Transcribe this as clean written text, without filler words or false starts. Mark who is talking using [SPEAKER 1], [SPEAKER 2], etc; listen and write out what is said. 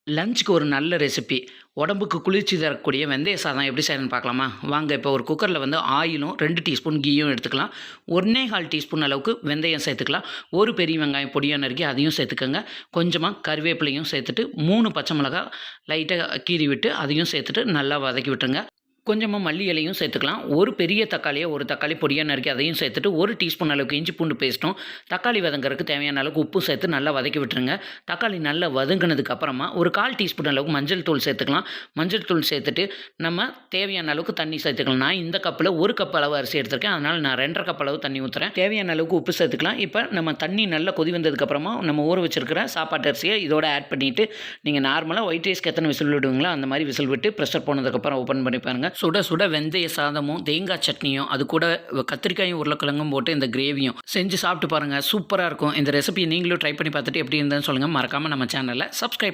[SPEAKER 1] லஞ்சுக்கு ஒரு நல்ல ரெசிபி. உடம்புக்கு குளிர்ச்சி தரக்கூடிய வெந்தய சாதம் எப்படி செய்யணும்னு பார்க்கலாமா? வாங்க இப்போ ஒரு குக்கரில் வந்து ஆயிலும் 2 டீஸ்பூன் கீயும் எடுத்துக்கலாம். 1 1/4 டீஸ்பூன் அளவுக்கு வெந்தயம் சேர்த்துக்கலாம். ஒரு பெரிய வெங்காயம் பொடியா நறுக்கி அதையும் சேர்த்துக்கங்க. கொஞ்சமாக கருவேப்பிலையும் சேர்த்துட்டு 3 பச்சை மிளகாய் லைட்டாக கீறி விட்டு அதையும் சேர்த்துட்டு நல்லா வதக்கி விட்டுருங்க. கொஞ்சமாக மல்லி இலையும் சேர்த்துக்கலாம். ஒரு பெரிய தக்காளியை ஒரு தக்காளி பொடியா நறுக்கி அதையும் சேர்த்துட்டு 1 டீஸ்பூன் அளவுக்கு இஞ்சி பூண்டு பேஸ்ட்டும் தக்காளி வதங்குறதுக்கு தேவையான அளவுக்கு உப்பும் சேர்த்து நல்லா வதக்கி விட்டுருங்க. தக்காளி நல்லா வதங்கினதுக்கு அப்புறமா ஒரு 1/4 டீஸ்பூன் அளவுக்கு மஞ்சள் தூள் சேர்த்துக்கலாம். மஞ்சள் தூள் சேர்த்துட்டு நம்ம தேவையான அளவுக்கு தண்ணி சேர்த்துக்கலாம். நான் இந்த கப்பில் 1 கப் அளவு அரிசி எடுத்திருக்கேன். அதனால் நான் 2 1/2 கப் அளவு தண்ணி ஊற்றுறேன். தேவையான அளவுக்கு உப்பு சேர்த்துக்கலாம். இப்போ நம்ம தண்ணி நல்லா கொதி வந்ததுக்கப்புறமா நம்ம ஊற வச்சிருக்கிற சாப்பாட்டு அரிசியை இதோட ஆட் பண்ணிவிட்டு நீங்கள் நார்மலாக ஒயிட் ரைஸ்க்கு எத்தனை விசில் விடுவீங்களோ அந்த மாதிரி விசில் விட்டு ப்ரெஷர் போனதுக்கப்புறம் ஓப்பன் பண்ணி பாருங்கள். சுட சுட வெந்தய சாதமும் தேங்காய் சட்னியும் அது கூட கத்திரிக்காயும் உருளைக்கிழங்கும் போட்டு இந்த கிரேவியும் செஞ்சு சாப்பிட்டு பாருங்கள். சூப்பராக இருக்கும். இந்த ரெசிபியை நீங்களும் ட்ரை பண்ணி பார்த்துட்டு எப்படி இருந்ததுன்னு சொல்லுங்கள். மறக்காமல் நம்ம சேனலை சப்ஸ்கிரைப் பண்ணி